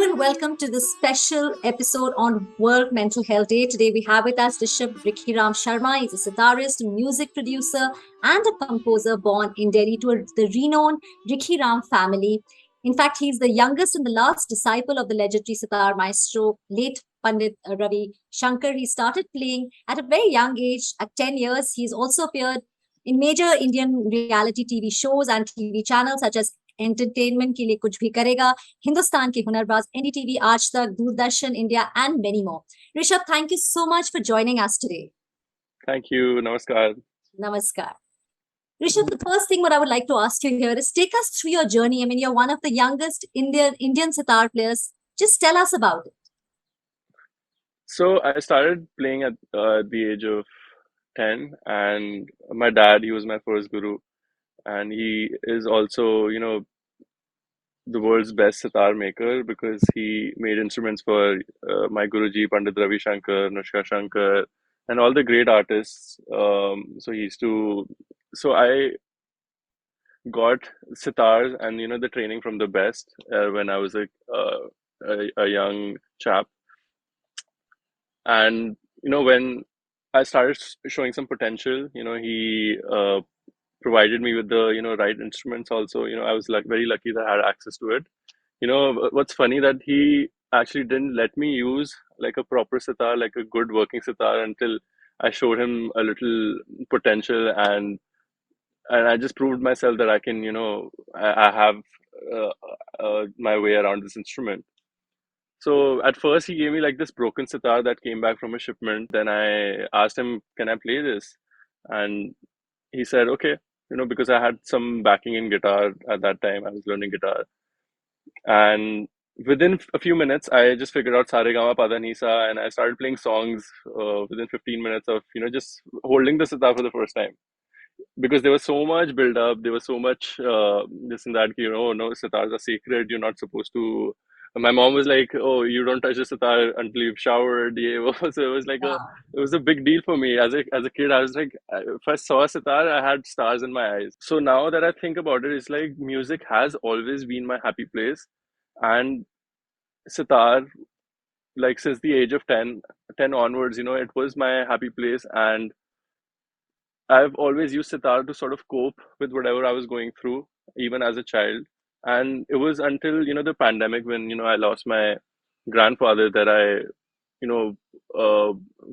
and welcome to this special episode on World Mental Health Day. Today we have with us Rishab Rikhiram Sharma. He's a sitarist, music producer, and a composer born in Delhi to the renowned Rikhiram family. In fact, he's the youngest and the last disciple of the legendary sitar maestro, late Pandit Ravi Shankar. He started playing at a very young age. At 10 years, he's also appeared in major Indian reality TV shows and TV channels such as entertainment के लिए कुछ भी करेगा, हिंदुस्तान के Hunarbaaz, NDTV, आज तक, Doordarshan India, and many more. Rishabh, thank you so much for joining us today. Thank you. Namaskar. Namaskar. Rishabh, the first thing what I would like to ask you here is take us through your journey. I mean, you're one of the youngest Indian sitar players. Just tell us about it. So I started playing at the age of 10, and my dad, he was my first guru, and he is also, the world's best sitar maker because he made instruments for my Guruji, Pandit Ravi Shankar, Shankar, and all the great artists. So I got sitars and the training from the best when I was a young chap, and when I started showing some potential, he provided me with the right instruments also. I was very lucky that I had access to it. What's funny that he actually didn't let me use like a proper sitar, like a good working sitar, until I showed him a little potential, and I just proved myself that I can, I have my way around this instrument. So at first he gave me like this broken sitar that came back from a shipment. Then I asked him, "Can I play this?" And he said, "Okay," because I had some backing in guitar at that time. I was learning guitar, and within a few minutes, I just figured out Sare Gama Pada Nisa, and I started playing songs within 15 minutes of just holding the sitar for the first time. Because there was so much build up, there was so much this and that, no, sitars are sacred, you're not supposed to. My mom was like, "Oh, you don't touch the sitar until you've showered." Yeah. So it was like it was a big deal for me as a kid. I was like, if I saw a sitar, I had stars in my eyes. So now that I think about it, it's like music has always been my happy place, and sitar, like since the age of 10 onwards, it was my happy place, and I've always used sitar to sort of cope with whatever I was going through, even as a child. And it was until, the pandemic when, I lost my grandfather that I,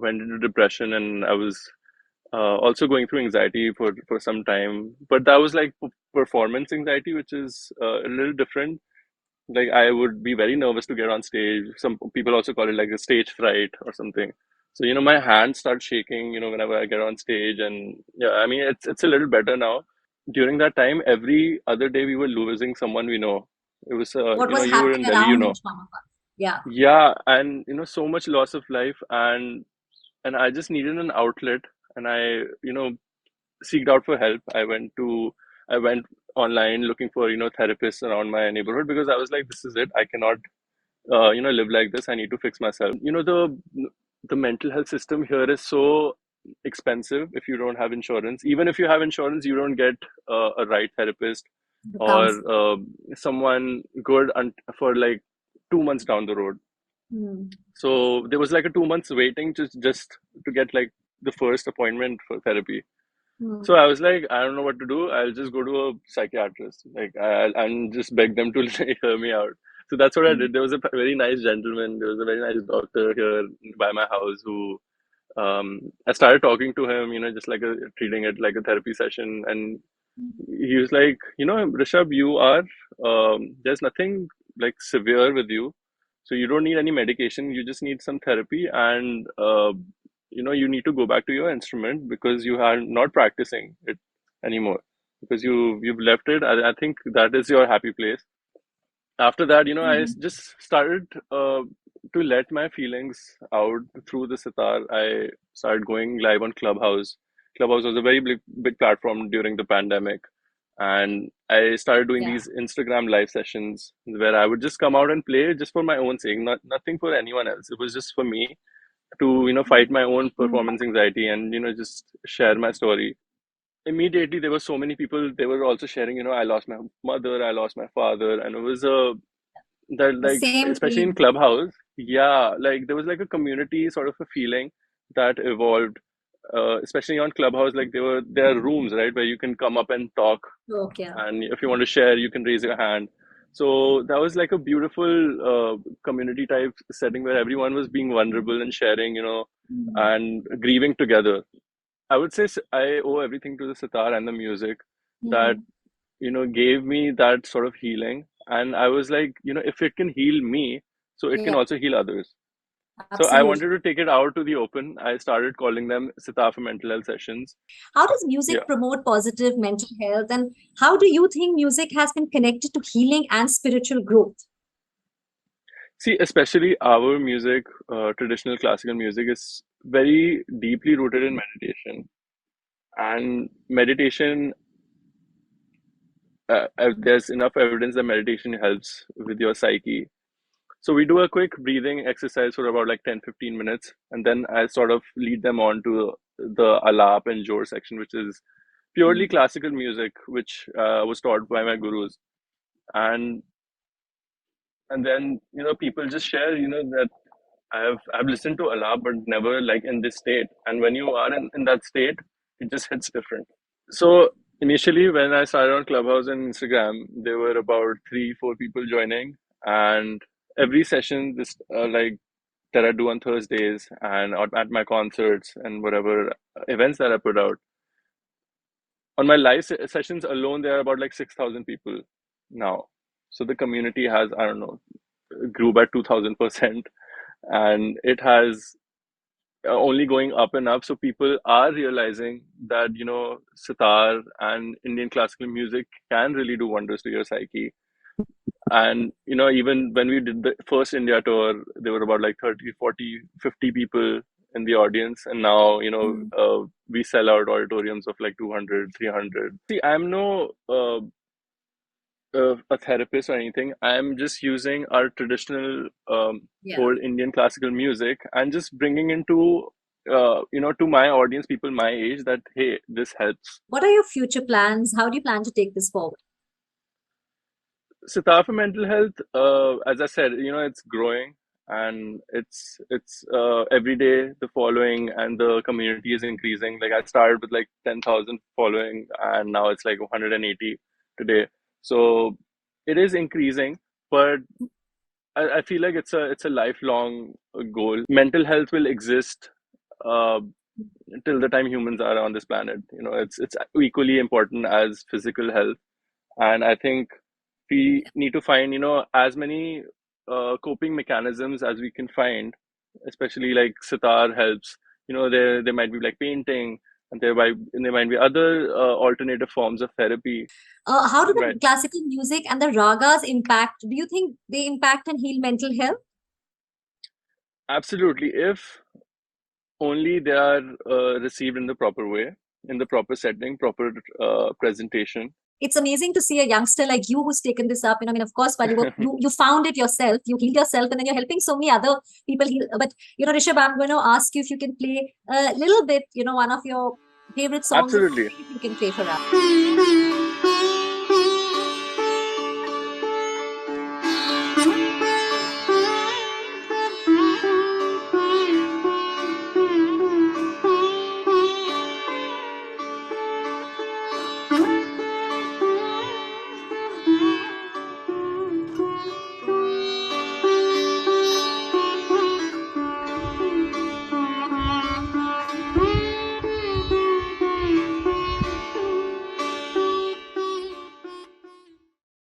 went into depression, and I was also going through anxiety for some time. But that was like performance anxiety, which is a little different. Like I would be very nervous to get on stage. Some people also call it like a stage fright or something. So, my hands start shaking, whenever I get on stage. And yeah, I mean, it's a little better now. During that time, every other day we were losing someone we know. It was, What was you were in happening Delhi, around each one of us? Yeah. Yeah, and so much loss of life, and I just needed an outlet, and I, seeked out for help. I went online looking for, therapists around my neighborhood, because I was like, this is it. I cannot live like this. I need to fix myself. The mental health system here is so expensive if you don't have insurance. Even if you have insurance, you don't get a right therapist The or council. someone good for like 2 months down the road. Hmm. So there was like a 2 months waiting just to get like the first appointment for therapy. So I was like, I don't know what to do. I'll just go to a psychiatrist, like, and just beg them to like, hear me out. So that's what I did. There was a very nice gentleman. There was a very nice doctor here by my house who I started talking to him, just like treating it like a therapy session. And he was like, Rishabh, you are, there's nothing like severe with you. So you don't need any medication. You just need some therapy. And, you need to go back to your instrument because you are not practicing it anymore because you've left it. I think that is your happy place. After that, I just started to let my feelings out through the sitar. I started going live on Clubhouse. Clubhouse was a very big platform during the pandemic, and I started doing Yeah. these Instagram live sessions where I would just come out and play just for my own sake, nothing for anyone else. It was just for me to fight my own performance anxiety and just share my story. Immediately there were so many people, they were also sharing, I lost my mother, I lost my father, and it was a that like Same especially in feeling. Clubhouse, yeah, like there was like a community sort of a feeling that evolved, especially on Clubhouse. Like there are rooms, right, where you can come up and talk, Okay. and if you want to share, you can raise your hand. So that was like a beautiful community type setting where everyone was being vulnerable and sharing, Mm. and grieving together. I would say I owe everything to the sitar and the music that Mm. gave me that sort of healing. And I was like, if it can heal me, so it can Yeah, also heal others. So I absolutely. wanted to take it out to the open. I started calling them sitar for mental health sessions. How does music Yeah. promote positive mental health, and how do you think music has been connected to healing and spiritual growth? See, especially our music, traditional classical music, is very deeply rooted in meditation. And meditation, there's enough evidence that meditation helps with your psyche. So we do a quick breathing exercise for about like 10-15 minutes, and then I sort of lead them on to the alap and jor section, which is purely Mm. classical music, which was taught by my gurus. And then people just share that I've listened to alap, but never like in this state. And when you are in that state, it just hits different. So initially, when I started on Clubhouse and Instagram, there were about 3-4 people joining, and every session, this like that I do on Thursdays and at my concerts and whatever events that I put out. On my live sessions alone, there are about like 6,000 people now. So the community has, I don't know, grew by 2,000%, and it has only going up and up. So people are realizing that sitar and Indian classical music can really do wonders to your psyche. And even when we did the first India tour, there were about like 30, 40, 50 people in the audience, and now Mm. we sell out auditoriums of like 200, 300. See, I'm no a therapist or anything. I'm just using our traditional Yeah. old Indian classical music and just bringing into to my audience, people my age, that hey, this helps. What are your future plans? How do you plan to take this forward? Sitar for mental health, as I said, it's growing, and it's every day the following and the community is increasing. Like I started with like 10,000 following, and now it's like 180 today. So it is increasing, but I feel like it's a lifelong goal. Mental health will exist uh, till the time humans are on this planet. It's equally important as physical health, and I think we need to find as many coping mechanisms as we can find. Especially like sitar helps. There might be like painting, and there might be other alternative forms of therapy. How do Right. the classical music and the ragas impact? Do you think they impact and heal mental health? Absolutely. If only they are received in the proper way, in the proper setting, proper presentation. It's amazing to see a youngster like you who's taken this up. I mean, of course, while you found it yourself, you healed yourself, and then you're helping so many other people heal. But Rishabh, I'm going to ask you if you can play a little bit. One of your favorite songs, Absolutely. if you can play for us.